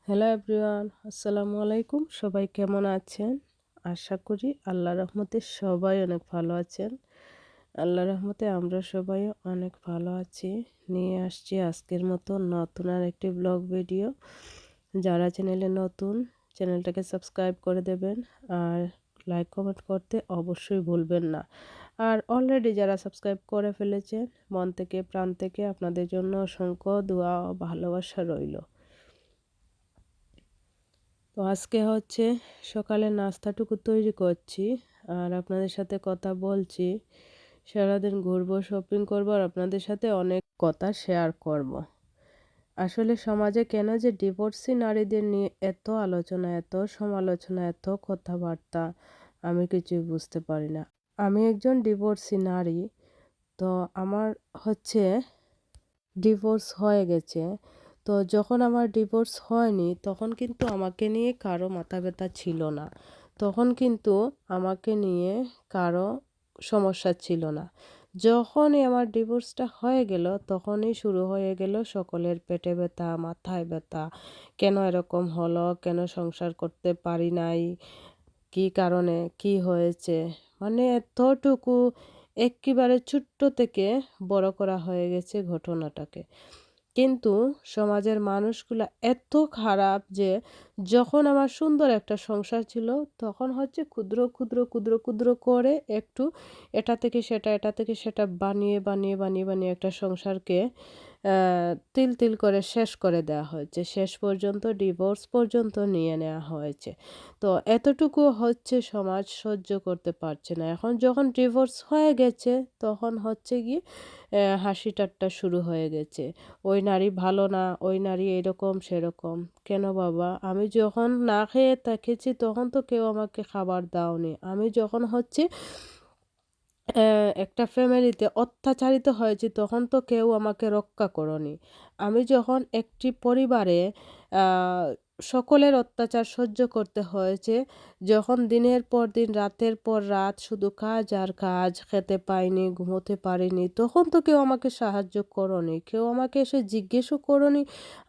Hello everyone, আসসালামু আলাইকুম। সবাই কেমন আছেন? আশা করি আল্লাহর রহমতে সবাই অনেক ভালো আছেন। আল্লাহর রহমতে আমরা সবাই অনেক ভালো আছি। নিয়ে আসছি আজকের মতো নতুন আর একটি ব্লগ ভিডিও। যারা চ্যানেলে নতুন, চ্যানেলটাকে সাবস্ক্রাইব করে দেবেন আর লাইক কমেন্ট করতে অবশ্যই ভুলবেন না। আর অলরেডি যারা সাবস্ক্রাইব করে ফেলেছেন, মন থেকে প্রাণ থেকে আপনাদের জন্য অসংখ্য দোয়া ও ভালোবাসা রইল। তো আজকে হচ্ছে সকালে নাস্তাটুকু তৈরি করছি আর আপনাদের সাথে কথা বলছি। সারাদিন ঘুরবো, শপিং করবো আর আপনাদের সাথে অনেক কথা শেয়ার করব। আসলে সমাজে কেন যে ডিভোর্সি নারীদের নিয়ে এত আলোচনা, এত সমালোচনা, এত কথাবার্তা, আমি কিছুই বুঝতে পারি না। আমি একজন ডিভোর্সি নারী। তো আমার হচ্ছে ডিভোর্স হয়ে গেছে। তো যখন আমার ডিভোর্স হয়নি তখন কিন্তু আমাকে নিয়ে কারো মাথা ব্যথা ছিল না। তখন কিন্তু আমাকে নিয়ে কারো সমস্যা ছিল না। যখনই আমার ডিভোর্সটা হয়ে গেল তখনই শুরু হয়ে গেল সকলের পেটে ব্যথা, মাথায় ব্যথা। কেন এরকম হলো? কেন সংসার করতে পারি নাই? কী কারণে? কী হয়েছে? মানে এতটুকু এক্কেবারে ছোট্ট থেকে বড় করা হয়ে গেছে ঘটনাটাকে। কিন্তু সমাজের মানুষগুলা এত খারাপ যে যখন আমার সুন্দর একটা সংসার ছিল তখন হচ্ছে ক্ষুদ্র ক্ষুদ্র ক্ষুদ্র ক্ষুদ্র করে একটু এটা থেকে সেটা এটা থেকে সেটা বানিয়ে বানিয়ে বানিয়ে বানিয়ে একটা সংসারকে তিল তিল করে শেষ করে দেওয়া হয়েছে। শেষ পর্যন্ত ডিভোর্স পর্যন্ত নিয়ে নেওয়া হয়েছে। তো এতটুকু হচ্ছে সমাজ সহ্য করতে পারছে না। এখন যখন ডিভোর্স হয়ে গেছে তখন হচ্ছে গিয়ে হাসি ঠাট্টা শুরু হয়ে গেছে। ওই নারী ভালো না, ওই নারী এরকম সেরকম। কেন বাবা? আমি যখন না খেয়ে থেকেছি তখন তো কেউ আমাকে খাবার দাওনি। আমি যখন হচ্ছে একটা ফ্যামিলিতে অত্যাচারিত হয়েছি তখন তো কেউ আমাকে রক্ষা করোনি। আমি যখন একটি পরিবারে আ সকলের অত্যাচার সহ্য করতে হয়েছে, যখন দিনের পর দিন, রাতের পর রাত শুধু কাজ আর কাজ, খেতে পাইনি, ঘুমোতে পারিনি, তখন তো কেউ আমাকে সাহায্য করোনি। কেউ আমাকে এসে জিজ্ঞেসও করোনি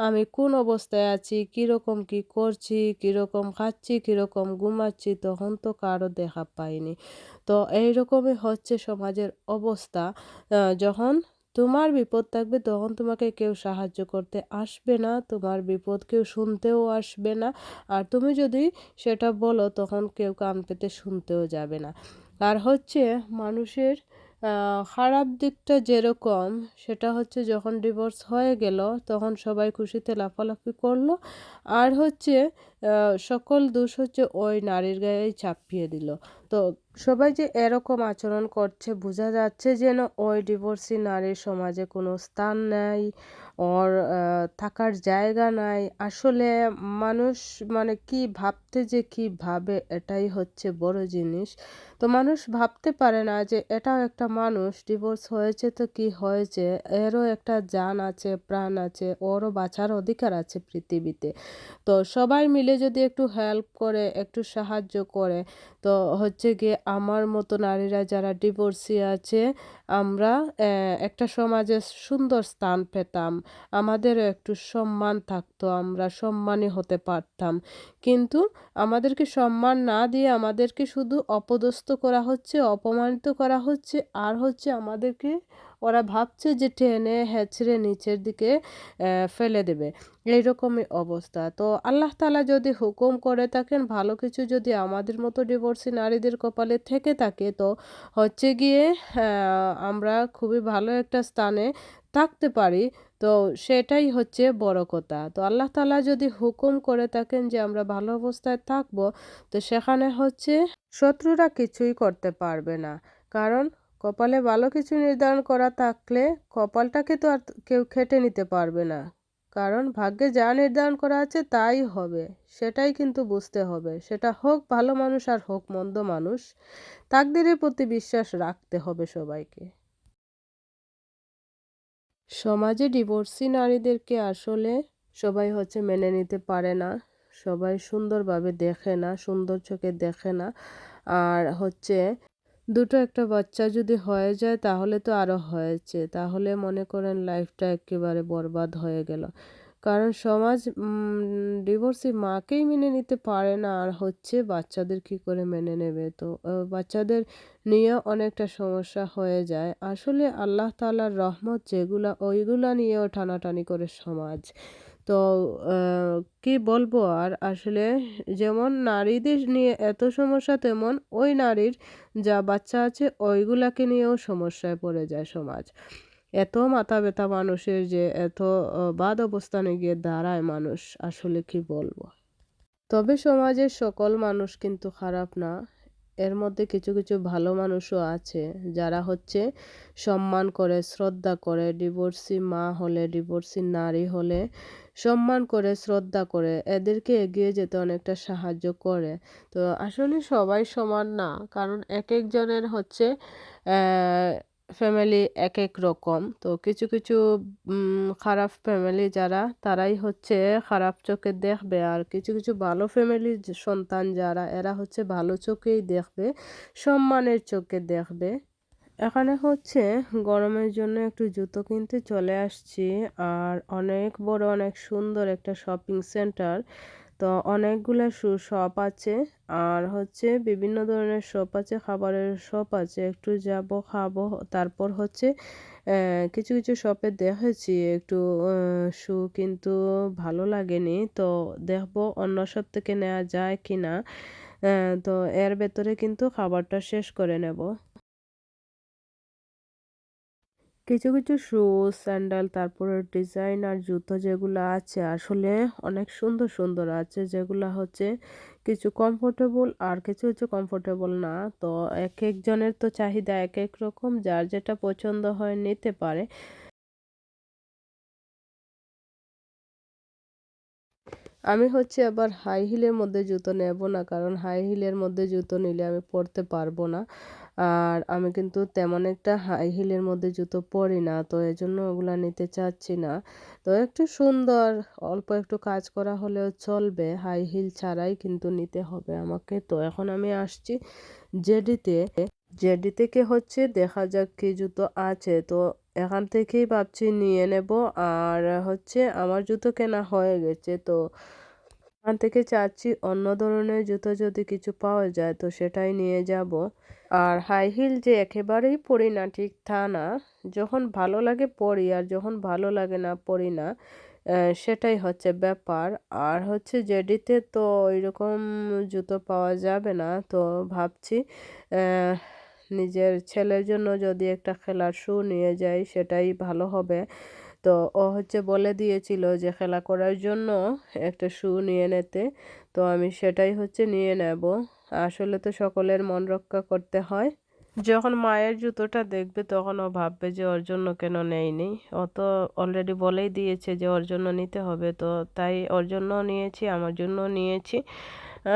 আমি কোন অবস্থায় আছি, কীরকম কী করছি, কীরকম খাচ্ছি, কীরকম ঘুমাচ্ছি, তখন তো কারো দেখা পাইনি। তো এইরকমই হচ্ছে সমাজের অবস্থা। যখন তোমার বিপদ থাকবে তখন তোমাকে কেউ সাহায্য করতে আসবে না, তোমার বিপদ কেউ শুনতেও আসবে না। আর তুমি যদি সেটা বলো তখন কেউ কান পেতে শুনতেও যাবে না। আর হচ্ছে মানুষের খারাপ দিকটা যেরকম সেটা হচ্ছে যখন ডিভোর্স হয়ে গেল তখন সবাই খুশিতে লাফালাফি করলো। আর হচ্ছে সকল দোষ হচ্ছে ওই নারীর গায়েই চাপিয়ে দিল। তো সবাই যে এরকম আচরণ করছে বোঝা যাচ্ছে যেন ওই ডিভোর্সি নারীর সমাজে কোনো স্থান নেই, ওর থাকার জায়গা নাই। আসলে মানুষ মানে কি ভাবতে যে কি ভাবে এটাই হচ্ছে বড় জিনিস। তো মানুষ ভাবতে পারে না যে এটাও একটা মানুষ, ডিভোর্স হয়েছে তো কি হয়েছে, এরও একটা জান আছে, প্রাণ আছে, ওরও বাঁচার অধিকার আছে পৃথিবীতে। তো সবাই মিলে যদি একটু হেল্প করে, একটু সাহায্য করে, তো হচ্ছে গিয়ে আমার মতো নারীরা যারা ডিভোর্সি আছে আমরা একটা সমাজে সুন্দর স্থান পেতাম। আমাদেরও একটু সম্মান থাকতো, আমরা সম্মানী হতে পারতাম। কিন্তু আমাদেরকে সম্মান না দিয়ে আমাদেরকে শুধু অপদস্থ করা হচ্ছে, অপমানিত করা হচ্ছে। আর হচ্ছে আমাদেরকে ওরা ভাবছে যে টেনে হেঁচড়ে নিচের দিকে ফেলে দেবে। এইরকমই অবস্থা। তো আল্লাহ তাআলা যদি হুকুম করে থাকেন ভালো কিছু যদি আমাদের মতো ডিভোর্সি নারীদের কপালে থেকে থাকে তো হচ্ছে গিয়ে আমরা খুবই ভালো একটা স্থানে থাকতে পারি। তো সেটাই হচ্ছে বড় কথা। তো আল্লাহ তাআলা যদি হুকুম করে থাকেন যে আমরা ভালো অবস্থায় থাকবো, তো সেখানে হচ্ছে শত্রুরা কিছুই করতে পারবে না। কারণ কপালে ভালো কিছু নির্ধারণ করা থাকলে কপালটাকে তো আর কেউ খেটে নিতে পারবে না। কারণ ভাগ্যে যা নির্ধারণ করা আছে তাই হবে। সেটাই কিন্তু বুঝতে হবে। সেটা হোক ভালো মানুষ আর হোক মন্দ মানুষ। তাকদীরের প্রতি বিশ্বাস রাখতে হবে সবাইকে। সমাজে ডিভোর্সি নারীদেরকে আসলে সবাই হচ্ছে মেনে নিতে পারে না। সবাই সুন্দরভাবে দেখে না, সুন্দর চোখে দেখে না। আর হচ্ছে দুটো একটা বাচ্চা যদি হয়ে যায় তাহলে তো আরো হয়েছে। তাহলে মনে করেন লাইফটা একেবারে বরবাদ হয়ে গেল। কারণ সমাজ ডিভোর্সি মাকেই মেনে নিতে পারে না, আর হচ্ছে বাচ্চাদের কি করে মেনে নেবে? তো বাচ্চাদের নিয়ে অনেকটা সমস্যা হয়ে যায়। আসলে আল্লাহ তাআলার রহমত যেগুলা, ওইগুলা নিয়েও টানাটানি করে সমাজ। তো আ কি বলবো আর? আসলে যেমন নারীদের নিয়ে এত সমস্যা, তেমন ওই নারীর যা বাচ্চা আছে ওইগুলাকে নিয়েও সমস্যায় পড়ে যায় সমাজ। এত মাথা ব্যাথা মানুষের, যে এত বাদ অবস্থানে গিয়ে দাঁড়ায় মানুষ, আসলে কি বলবো? তবে সমাজের সকল মানুষ কিন্তু খারাপ না। এর মধ্যে কিছু, কিছু ভালো মানুষও আছে যারা হচ্ছে সম্মান করে, শ্রদ্ধা করে, ডিভোর্সি মা হলে, ডিভোর্সি নারী হলে সম্মান করে, শ্রদ্ধা করে, এদেরকে এগিয়ে যেতে অনেকটা সাহায্য করে। তো আসলে সবাই সমান না। কারণ একেকজনের হচ্ছে অ্যা ফ্যামিলি একেক রকম। তো কিছু, কিছু খারাপ ফ্যামিলি যারা, তারাই হচ্ছে খারাপ চোখে দেখবে। আর কিছু, কিছু ভালো ফ্যামিলির যে সন্তান যারা, এরা হচ্ছে ভালো চোখেই দেখবে, সম্মানের চোখে দেখবে। এখানে হচ্ছে গরমের জন্য একটু জুতো কিনতে চলে আসছি। আর অনেক বড়, অনেক সুন্দর একটা শপিং সেন্টার। তো অনেকগুলা শপ আছে। আর হচ্ছে বিভিন্ন ধরনের শপ আছে, খাবারের শপ আছে। একটু যাবো, খাবো। তারপর হচ্ছে কিছু, কিছু শপে দেখেছি একটু শু, কিন্তু ভালো লাগেনি। তো দেখবো অন্য শপ থেকে নেয়া যায় কিনা। তো এর ভেতরে কিন্তু খাবারটা শেষ করে নেব। কিছু, কিছু শু, স্যান্ডেল, তারপরে ডিজাইনার জুতো যেগুলা আছে, আসলে অনেক সুন্দর, সুন্দর আছে। যেগুলা হচ্ছে কিছু কমফোর্টেবল, আর কিছু হচ্ছে কমফোর্টেবল না। তো একেকজনের তো চাহিদা একেক রকম। যার যেটা পছন্দ হয় নিতে পারে। আমি হচ্ছে আবার হাই হিলের মধ্যে জুতো নেব না। কারণ হাই হিলের মধ্যে জুতো নিলে আমি পরতে পারবো না। আর আমি কিন্তু তেমন একটা হাই হিলের মধ্যে জুতো পরি না। তো এজন্য ওগুলা নিতে চাচ্ছি না। তো একটু সুন্দর, অল্প একটু কাজ করা হলেও চলবে। হাই হিল ছাড়াই কিন্তু নিতে হবে আমাকে। তো এখন আমি আসছি জেডিতে। জেডি থেকে হচ্ছে দেখা যাক কি জুতো আছে। তো এখান থেকেই ভাবছি নিয়ে নেব। আর হচ্ছে আমার জুতো কেনা হয়ে গেছে। তো এখান থেকে চাচ্ছি অন্য ধরনের জুতো যদি কিছু পাওয়া যায় তো সেটাই নিয়ে যাব। আর হাই হিল যে একেবারেই পরি না ঠিক তা না। যখন ভালো লাগে পরি, আর যখন ভালো লাগে না পরি না। সেটাই হচ্ছে ব্যাপার। আর হচ্ছে জেডিতে তো ওইরকম জুতো পাওয়া যাবে না। তো ভাবছি অ্যা নিজের ছেলের জন্য যদি একটা খেলার শু নিয়ে যাই সেটাই ভালো হবে। তো ও হচ্ছে বলে দিয়েছিল যে খেলা করার জন্য একটা শু নিয়ে নিতে। তো আমি সেটাই হচ্ছে নিয়ে নেব। আসলে তো সকলের মন রক্ষা করতে হয়। যখন মায়ের জুতোটা দেখবে তখন ও ভাববে যে ওর জন্য কেন নেয়নি। ও তো অলরেডি বলেই দিয়েছে যে ওর জন্য নিতে হবে। তো তাই ওর জন্যও নিয়েছি, আমার জন্যও নিয়েছি।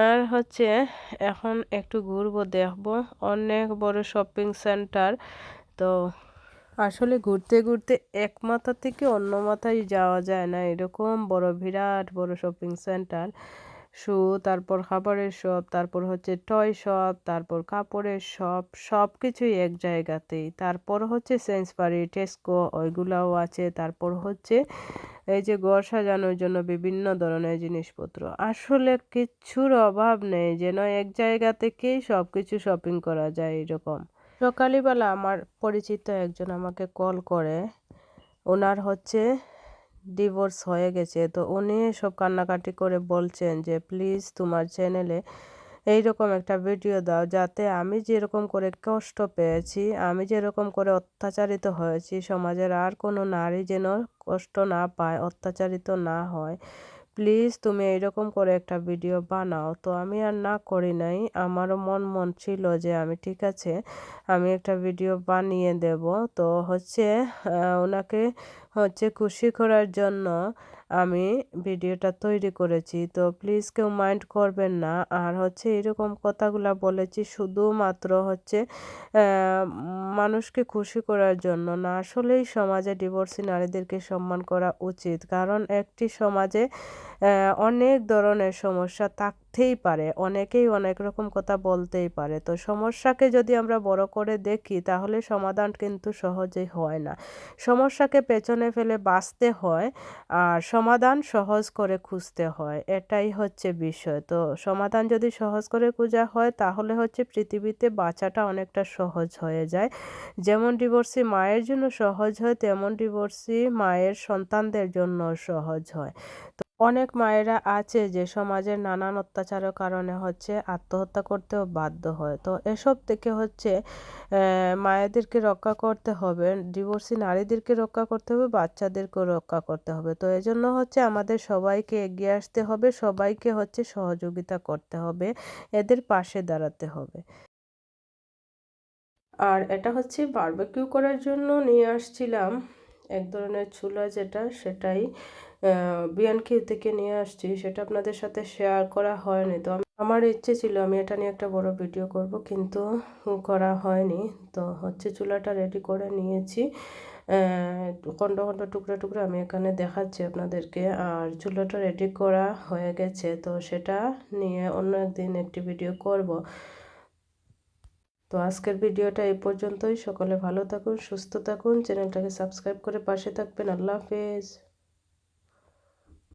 আর হচ্ছে এখন একটু ঘুরবো, দেখবো। অনেক বড় শপিং সেন্টার। তো আসলে ঘুরতে, ঘুরতে এক মাথা থেকে অন্য মাথায় যাওয়া যায় না। এরকম বড়, বিরাট বড় শপিং সেন্টার। শু, তারপর খাবারের শপ, তারপর হচ্ছে টয় শপ, তারপর কাপড়ের শপ, সবকিছুই এক জায়গাতেই। তারপর হচ্ছে সেন্সবারি, টেস্কো ওইগুলাও আছে। তারপর হচ্ছে এই যে ঘর সাজানোর জন্য বিভিন্ন ধরনের জিনিসপত্র। আসলে কিচ্ছুর অভাব নেই, যেন এক জায়গা থেকেই সবকিছু শপিং করা যায় এরকম। সকালবেলা আমার পরিচিত একজন আমাকে কল করে। ওনার হচ্ছে ডিভোর্স হয়ে গেছে। তো উনি সব কান্নাকাটি করে বলছেন যে প্লিজ তোমার চ্যানেলে এইরকম একটা ভিডিও দাও, যাতে আমি যেরকম করে কষ্ট পেয়েছি, আমি যেরকম করে অত্যাচারিত হয়েছি, সমাজের আর কোনো নারী যেন কষ্ট না পায়, অত্যাচারিত না হয়। প্লিজ তুমি এইরকম করে একটা ভিডিও বানাও। তো আমি আর না করি নাই। আমারও মন ছিল যে আমি ঠিক আছে, আমি একটা ভিডিও বানিয়ে দেব। তো হচ্ছে ওনাকে হচ্ছে খুশি করার জন্য আমি ভিডিওটা তৈরি করেছি। তো প্লিজ কেউ মাইন্ড করবেন না। আর হচ্ছে এরকম কথাগুলা বলেছি শুধুমাত্র হচ্ছে মানুষকে খুশি করার জন্য না। আসলেই সমাজে ডিভোর্সি নারীদেরকে সম্মান করা উচিত। কারণ একটি সমাজে অনেক ধরনের সমস্যা থাকতে আসতেই পারে, অনেকেই অনেক রকম কথা বলতেই পারে। তো সমস্যাকে যদি আমরা বড় করে দেখি তাহলে সমাধান কিন্তু সহজেই হয় না। সমস্যাকে পেছনে ফেলে বাঁচতে হয় আর সমাধান সহজ করে খুঁজতে হয়। এটাই হচ্ছে বিষয়। তো সমাধান যদি সহজ করে খোঁজা হয় তাহলে হচ্ছে পৃথিবীতে বাঁচাটা অনেকটা সহজ হয়ে যায়। যেমন ডিভোর্সি মায়ের জন্য সহজ হয় তেমন ডিভোর্সি মায়ের সন্তানদের জন্য সহজ হয়। অনেক মায়েরা আছে যে সমাজের নানান অত্যাচারের কারণে হচ্ছে আত্মহত্যা করতেও বাধ্য হয়। তো এসব থেকে হচ্ছে মায়েদেরকে রক্ষা করতে হবে, ডিভোর্সি নারীদেরকে রক্ষা করতে হবে, বাচ্চাদেরকেও রক্ষা করতে হবে। তো এজন্য হচ্ছে আমাদের সবাইকে এগিয়ে আসতে হবে, সবাইকে হচ্ছে সহযোগিতা করতে হবে, এদের পাশে দাঁড়াতে হবে। আর এটা হচ্ছে বারবিকিউ করার জন্য নিয়ে আসছিলাম এক ধরনের চুলা যেটা, সেটাই B&Q থেকে নিয়ে আসছি। সেটা আপনাদের সাথে শেয়ার করা হয়নি। তো আমার ইচ্ছে ছিল আমি এটা নিয়ে একটা বড় ভিডিও করব, কিন্তু করা হয়নি। তো হচ্ছে চুলাটা রেডি করে নিয়েছি। খন্ড খন্ড টুকরা টুকরা আমি এখানে দেখাচ্ছি আপনাদেরকে। আর চুলাটা রেডি করা হয়ে গেছে, তো সেটা নিয়ে অন্য একদিন একটি ভিডিও করব। তো আজকের ভিডিওটা এই পর্যন্তই। সকলে ভালো থাকুন, সুস্থ থাকুন, চ্যানেলটাকে সাবস্ক্রাইব করে পাশে থাকবেন। আল্লাহ হাফেজ।